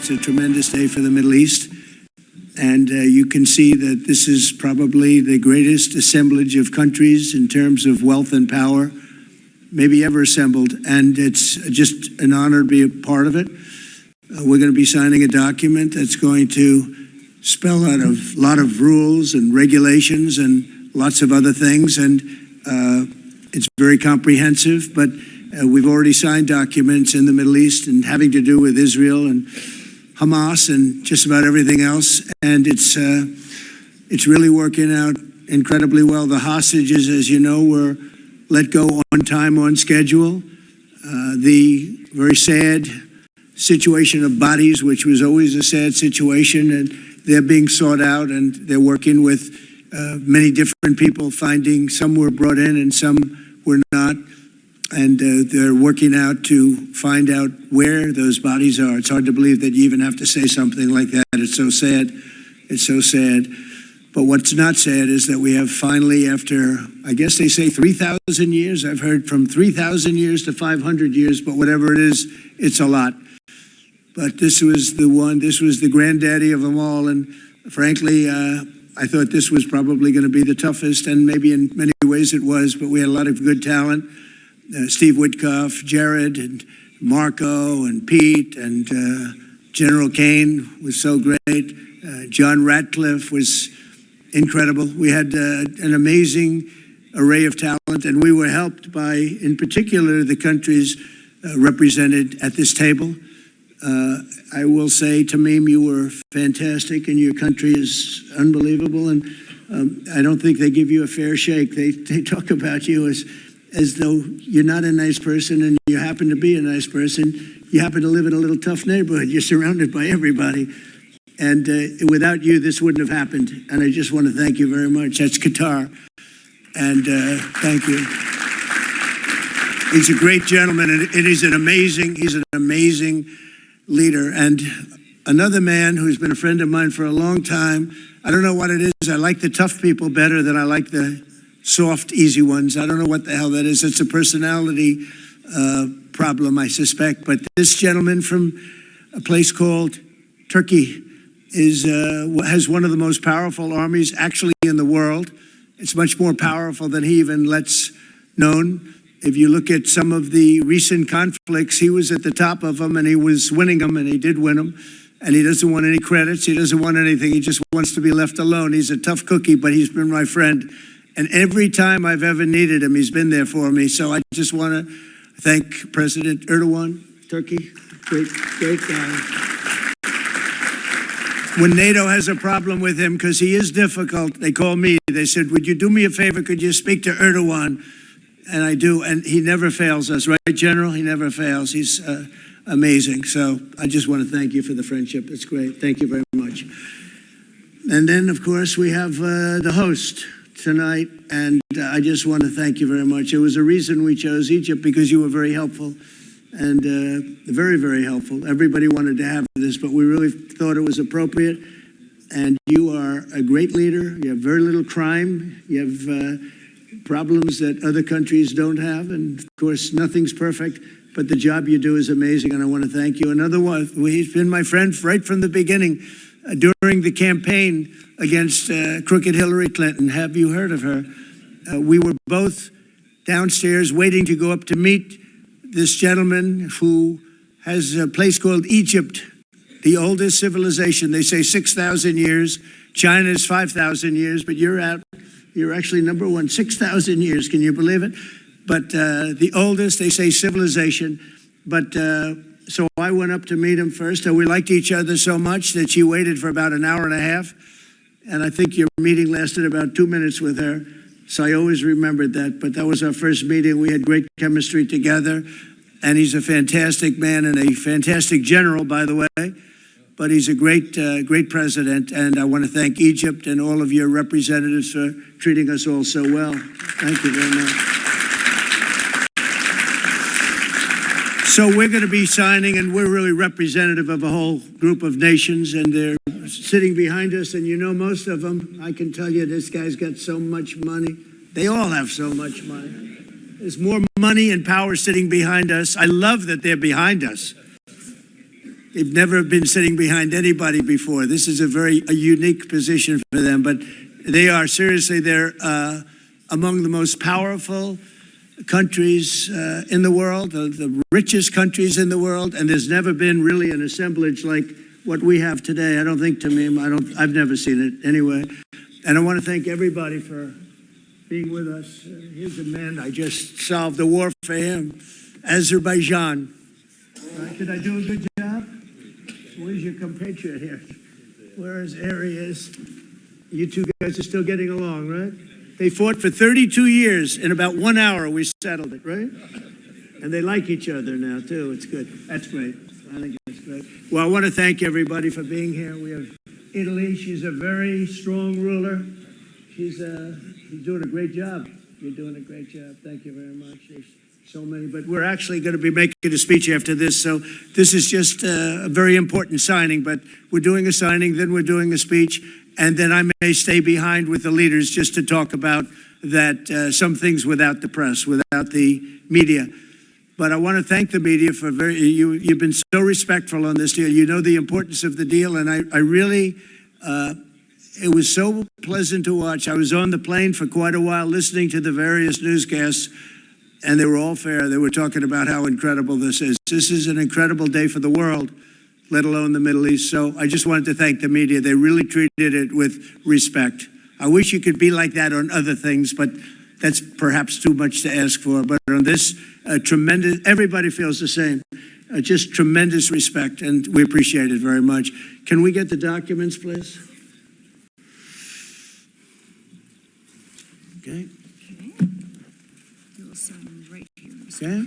It's a tremendous day for the Middle East. And you can see that this is probably the greatest assemblage of countries in terms of wealth and power maybe ever assembled. And it's just an honor to be a part of it. We're going to be signing a document that's going to spell out a lot of rules and regulations and lots of other things. And it's very comprehensive, but we've already signed documents in the Middle East and having to do with Israel and Hamas and just about everything else. And it's really working out incredibly well. The hostages, as you know, were let go on time, on schedule. The very sad situation of bodies, which was always a sad situation, and they're being sought out, and they're working with many different people, finding some were brought in and some were not. And they're working out to find out where those bodies are. It's hard to believe that you even have to say something like that. It's so sad. It's so sad. But what's not sad is that we have finally, after, I guess they say 3,000 years, I've heard from 3,000 years to 500 years, but whatever it is, it's a lot. But this was the one, this was the granddaddy of them all. And frankly, I thought this was probably going to be the toughest, and maybe in many ways it was, but we had a lot of good talent. Steve Witkoff, Jared, and Marco, and Pete, and General Kane was so great. John Ratcliffe was incredible. We had an amazing array of talent, and we were helped by, in particular, the countries represented at this table. I will say, Tamim, you were fantastic, and your country is unbelievable, and I don't think they give you a fair shake. They talk about you as though you're not a nice person, and you happen to be a nice person. You happen to live in a little tough neighborhood. You're surrounded by everybody. And without you, this wouldn't have happened. And I just want to thank you very much. That's Qatar. And thank you. He's a great gentleman, and he's an amazing leader. And another man who's been a friend of mine for a long time. I don't know what it is. I like the tough people better than I like the soft, easy ones. I don't know what the hell that is. It's a personality problem, I suspect. But this gentleman from a place called Turkey has one of the most powerful armies actually in the world. It's much more powerful than he even lets known. If you look at some of the recent conflicts, he was at the top of them, and he was winning them, and he did win them. And he doesn't want any credits. He doesn't want anything. He just wants to be left alone. He's a tough cookie, but he's been my friend. And every time I've ever needed him, he's been there for me. So I just want to thank President Erdogan, Turkey, great guy. When NATO has a problem with him, because he is difficult, they call me. They said, would you do me a favor? Could you speak to Erdogan? And I do, and he never fails us, right, General? He never fails. He's amazing. So I just want to thank you for the friendship. It's great. Thank you very much. And then, of course, we have the host tonight, and I just want to thank you very much. It was a reason we chose Egypt, because you were very helpful, and very, very helpful. Everybody wanted to have this, but we really thought it was appropriate, and you are a great leader. You have very little crime. You have problems that other countries don't have, and of course, nothing's perfect, but the job you do is amazing, and I want to thank you. Another one, he's been my friend right from the beginning. During the campaign against crooked Hillary Clinton. Have you heard of her? We were both downstairs waiting to go up to meet this gentleman who has a place called Egypt, the oldest civilization. They say 6,000 years. China's 5,000 years, but you're actually number one, 6,000 years. Can you believe it? But the oldest, they say, civilization. But so I went up to meet him first, and we liked each other so much that she waited for about an hour and a half. And I think your meeting lasted about 2 minutes with her. So I always remembered that. But that was our first meeting. We had great chemistry together. And he's a fantastic man and a fantastic general, by the way. But he's a great president. And I want to thank Egypt and all of your representatives for treating us all so well. Thank you very much. So we're going to be signing, and we're really representative of a whole group of nations, and they're sitting behind us, and you know most of them. I can tell you this guy's got so much money. They all have so much money. There's more money and power sitting behind us. I love that they're behind us. They've never been sitting behind anybody before. This is a unique position for them, but they are seriously, they're among the most powerful countries in the world, the richest countries in the world, and there's never been really an assemblage like what we have today. I don't think, Tamim, I've never seen it anyway. And I want to thank everybody for being with us. Here's a man, I just solved a war for him, Azerbaijan. Did I do a good job? Where's your compatriot here? Where's Arias? You two guys are still getting along, right? They fought for 32 years. In about 1 hour, we settled it, right? And they like each other now, too. It's good. That's great. I think that's great. Well, I want to thank everybody for being here. We have Italy. She's a very strong ruler. She's doing a great job. You're doing a great job. Thank you very much. There's so many, but we're actually going to be making a speech after this. So this is just a very important signing, but we're doing a signing, then we're doing a speech, and then I may stay behind with the leaders just to talk about that, some things without the press, without the media. But I want to thank the media for you've been so respectful on this deal. You know the importance of the deal, and I really, it was so pleasant to watch. I was on the plane for quite a while listening to the various newscasts, and they were all fair. They were talking about how incredible this is. This is an incredible day for the world, let alone the Middle East. So I just wanted to thank the media. They really treated it with respect. I wish you could be like that on other things, but that's perhaps too much to ask for. But on this, tremendous, everybody feels the same. Just tremendous respect, and we appreciate it very much. Can we get the documents, please? Okay. You'll sign right here. Okay.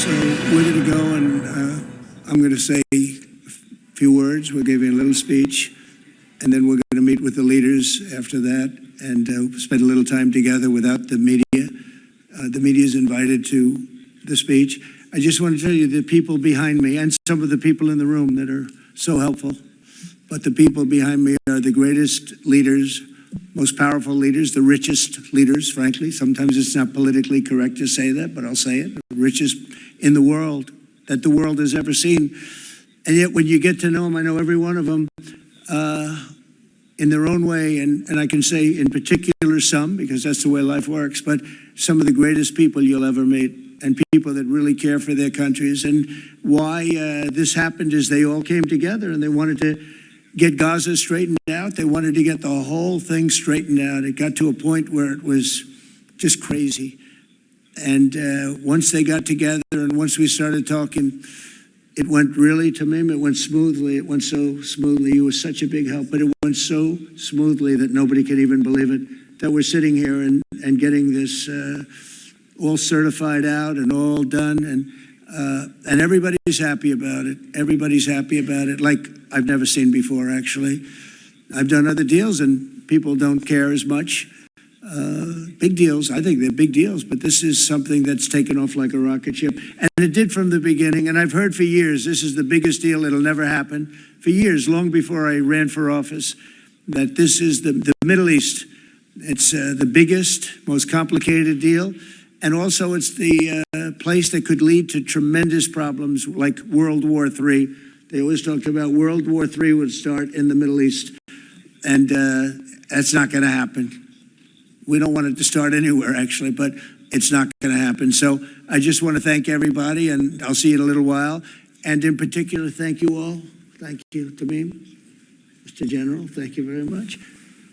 So we're going to go and I'm going to say a few words. We'll give you a little speech, and then we're going to meet with the leaders after that and spend a little time together without the media. The media is invited to the speech. I just want to tell you the people behind me and some of the people in the room that are so helpful, but the people behind me are the greatest leaders, most powerful leaders, the richest leaders, frankly. Sometimes it's not politically correct to say that, but I'll say it. The richest in the world that the world has ever seen. And yet when you get to know them, I know every one of them in their own way, and I can say in particular some, because that's the way life works, but some of the greatest people you'll ever meet, and people that really care for their countries. And why this happened is they all came together and they wanted to get Gaza straightened out. They wanted to get the whole thing straightened out. It got to a point where it was just crazy. And once they got together and once we started talking, it went really, Tamim, it went smoothly. It went so smoothly. You were such a big help, but it went so smoothly that nobody can even believe it, that we're sitting here and getting this all certified out and all done. And everybody's happy about it. Everybody's happy about it, like I've never seen before, actually. I've done other deals and people don't care as much. Big deals, I think they're big deals, but this is something that's taken off like a rocket ship. And it did from the beginning, and I've heard for years, this is the biggest deal, it'll never happen. For years, long before I ran for office, that this is the Middle East. It's the biggest, most complicated deal. And also it's the place that could lead to tremendous problems like World War III. They always talked about World War III would start in the Middle East. And that's not going to happen. We don't want it to start anywhere, actually, but it's not going to happen. So I just want to thank everybody, and I'll see you in a little while. And in particular, thank you all. Thank you, Tamim. Mr. General, thank you very much.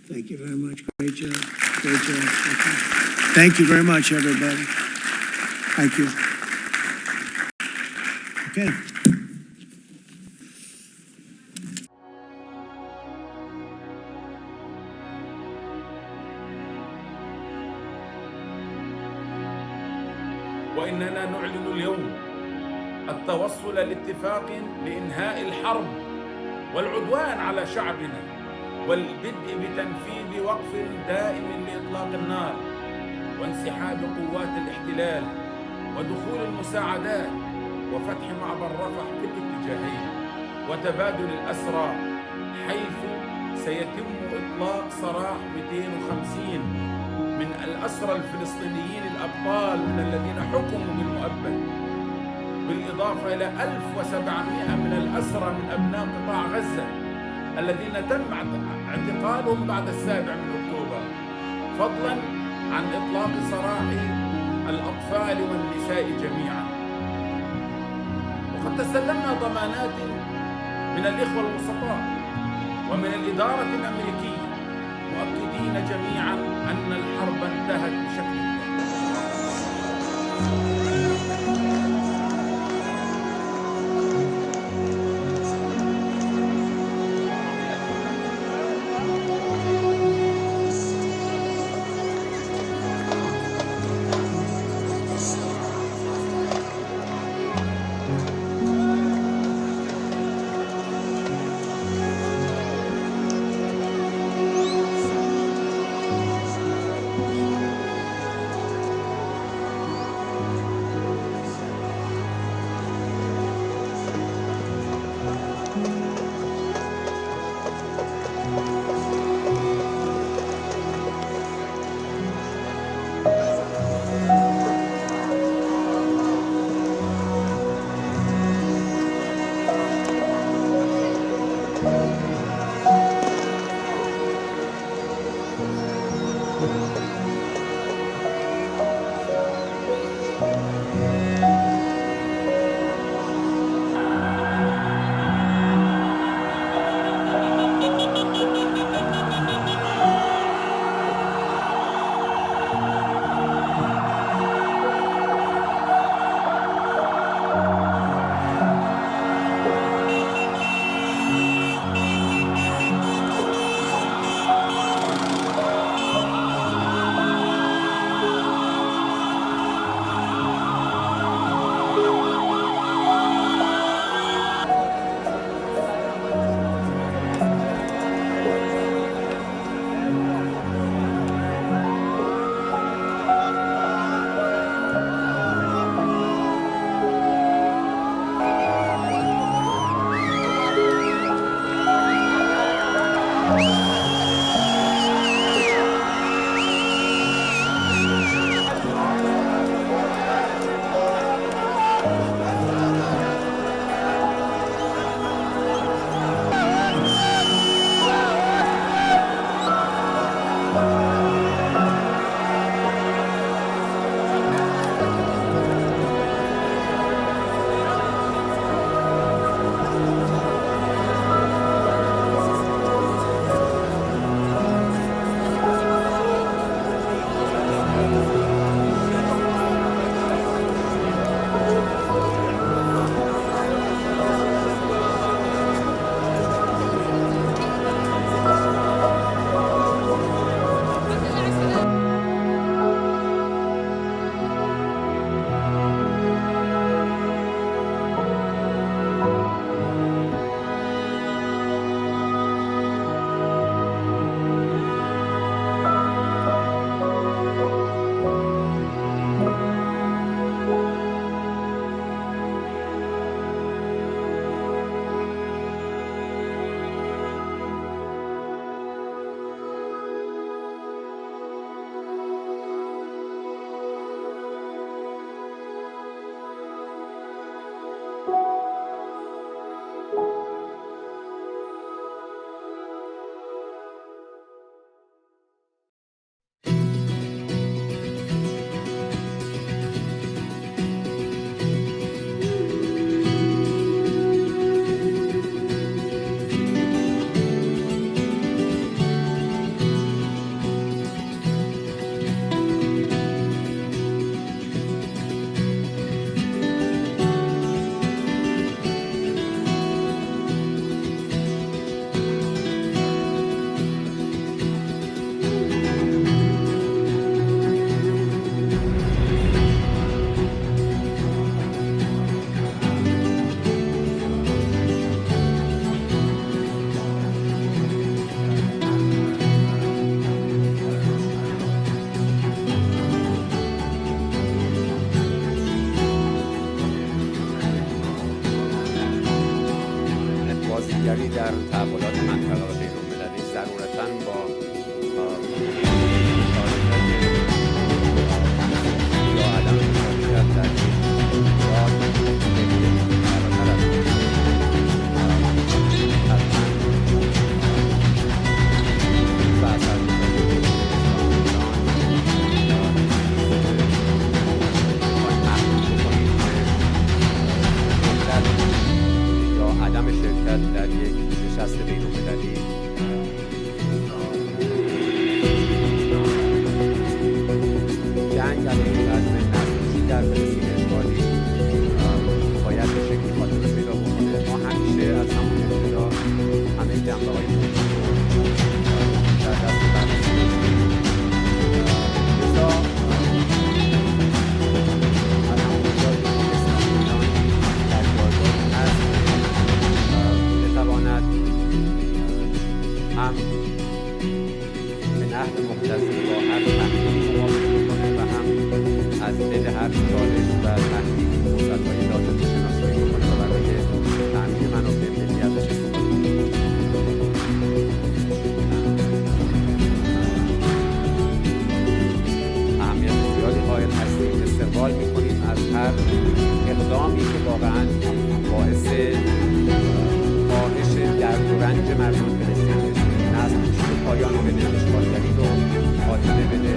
Thank you very much. Great job. Great job. Thank you very much, everybody. Thank you. Okay. وإننا نعلن اليوم التوصل لاتفاق لإنهاء الحرب والعدوان على شعبنا والبدء بتنفيذ وقف دائم لإطلاق النار وانسحاب قوات الاحتلال ودخول المساعدات وفتح معبر رفح في الاتجاهين وتبادل الأسرى حيث سيتم إطلاق سراح 250 من الأسرى الفلسطينيين الأبطال من الذين حكموا بالمؤبد، بالإضافة إلى 1700 من الأسرى من أبناء قطاع غزة الذين تم اعتقالهم بعد 7 أكتوبر، فضلا عن إطلاق سراح الأطفال والنساء جميعا. وقد تسلمنا ضمانات من الإخوة الوسطاء ومن الإدارة الأمريكية مؤكدين جميعا أن الحرب انتهت بشكل جهانگری در تحولات منطقه و بین‌المللی ضرورتاً با یا عدم مشارکت در ایجاد فراتر از و اثرگذاری یا عدم شرکت در یک نشست بین‌المللی جنگ علیه رزم نسلی در فلسطین اشغالی باید به شکلی خاتمه پیدا بکنه. ما همیشه از همون ابتدا همه جنبه‌های موجود رو در دست بررسی داشتیم. لذا از همون جایی که اسلام ایران در جایگاهی هست بتواند هم به نحو مختصر با هر تحقیقی مقابله بکنه و هم از دل هر چالش و تهدیدی فرصت‌های لازم شناسایی بکنه و برای تأمین منافع ملی ازش استفاده کنه. اهمیت زیادی قائل هستیم، استقبال می‌کنیم از هر اقدامی که واقعاً باعث کاهش درد و رنج مردم فلسطین بشه، نسل پایان بده، اشغالگری رو خاتمه بده